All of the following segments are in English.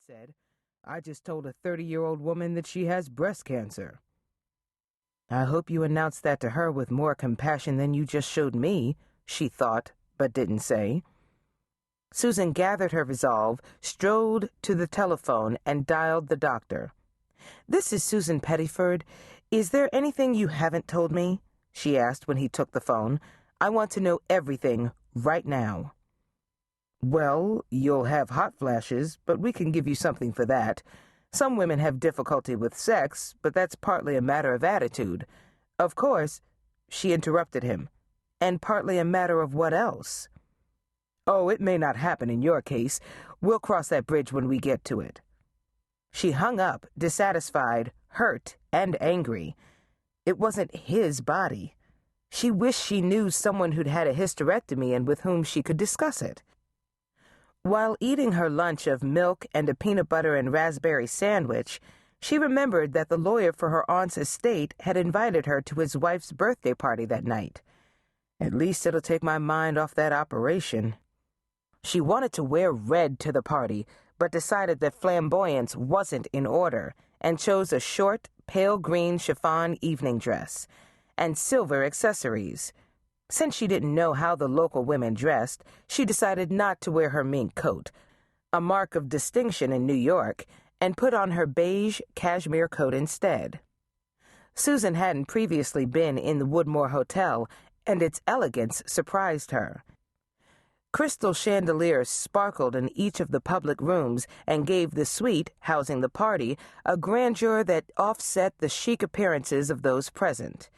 said. "I just told a 30-year-old woman that she has breast cancer." "I hope you announced that to her with more compassion than you just showed me," she thought, but didn't say. Susan gathered her resolve, strode to the telephone, and dialed the doctor. "This is Susan Pettiford. Is there anything you haven't told me?" she asked when he took the phone. "I want to know everything right now." "Well, you'll have hot flashes, but we can give you something for that. Some women have difficulty with sex, but that's partly a matter of attitude. Of course," she interrupted him, "and partly a matter of what else?" "Oh, it may not happen in your case. We'll cross that bridge when we get to it." She hung up, dissatisfied, hurt, and angry. It wasn't his body. She wished she knew someone who'd had a hysterectomy and with whom she could discuss it. While eating her lunch of milk and a peanut butter and raspberry sandwich, she remembered that the lawyer for her aunt's estate had invited her to his wife's birthday party that night. "At least it'll take my mind off that operation." She wanted to wear red to the party, but decided that flamboyance wasn't in order, and chose a short, pale green chiffon evening dress, and silver accessories. Since she didn't know how the local women dressed, she decided not to wear her mink coat, a mark of distinction in New York, and put on her beige cashmere coat instead. Susan hadn't previously been in the Woodmore Hotel, and its elegance surprised her. Crystal chandeliers sparkled in each of the public rooms and gave the suite, housing the party, a grandeur that offset the chic appearances of those present.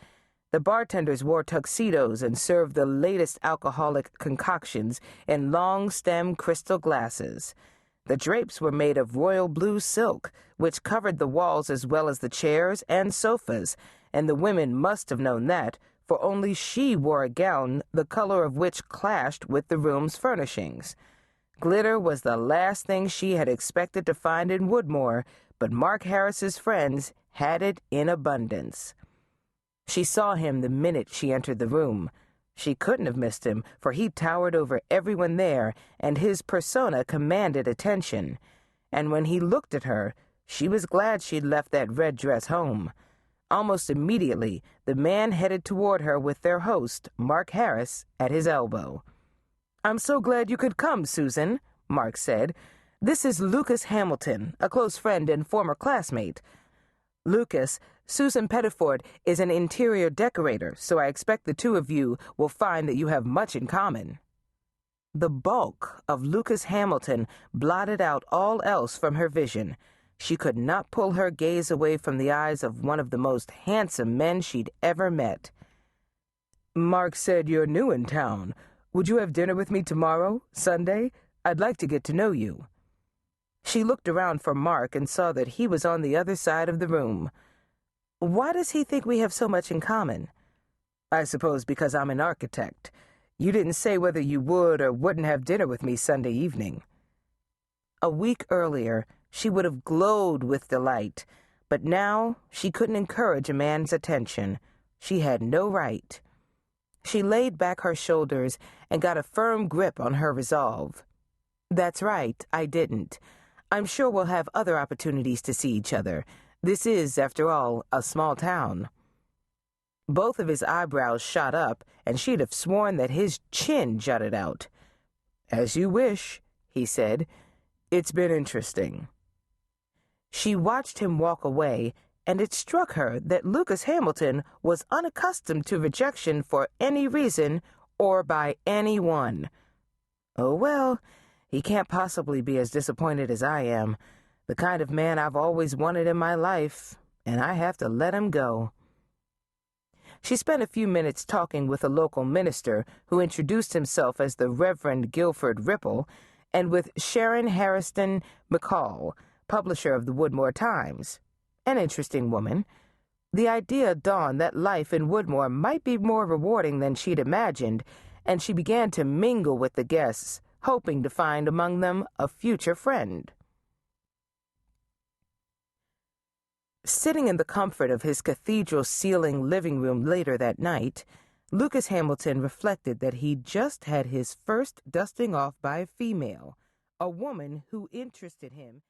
The bartenders wore tuxedos and served the latest alcoholic concoctions in long-stem crystal glasses. The drapes were made of royal blue silk, which covered the walls as well as the chairs and sofas, and the women must have known that, for only she wore a gown the color of which clashed with the room's furnishings. Glitter was the last thing she had expected to find in Woodmore, but Mark Harris's friends had it in abundance. She saw him the minute she entered the room. She couldn't have missed him, for he towered over everyone there, and his persona commanded attention. And when he looked at her, she was glad she'd left that red dress home. Almost immediately, the man headed toward her with their host, Mark Harris, at his elbow. "I'm so glad you could come, Susan," Mark said. "This is Lucas Hamilton, a close friend and former classmate. Lucas, Susan Pettiford is an interior decorator, so I expect the two of you will find that you have much in common." The bulk of Lucas Hamilton blotted out all else from her vision. She could not pull her gaze away from the eyes of one of the most handsome men she'd ever met. "Mark said you're new in town. Would you have dinner with me tomorrow, Sunday? I'd like to get to know you." She looked around for Mark and saw that he was on the other side of the room. "Why does he think we have so much in common?" "I suppose because I'm an architect. You didn't say whether you would or wouldn't have dinner with me Sunday evening." A week earlier, she would have glowed with delight, but now she couldn't encourage a man's attention. She had no right. She laid back her shoulders and got a firm grip on her resolve. "That's right, I didn't. I'm sure we'll have other opportunities to see each other. This is, after all, a small town." Both of his eyebrows shot up, and she'd have sworn that his chin jutted out. "As you wish," he said. "It's been interesting." She watched him walk away, and it struck her that Lucas Hamilton was unaccustomed to rejection for any reason or by anyone. Oh well, he can't possibly be as disappointed as I am, the kind of man I've always wanted in my life, and I have to let him go. She spent a few minutes talking with a local minister who introduced himself as the Reverend Guilford Ripple, and with Sharon Harrison McCall, publisher of the Woodmore Times. An interesting woman. The idea dawned that life in Woodmore might be more rewarding than she'd imagined, and she began to mingle with the guests, hoping to find among them a future friend. Sitting in the comfort of his cathedral-ceiling living room later that night, Lucas Hamilton reflected that he'd just had his first dusting off by a female, a woman who interested him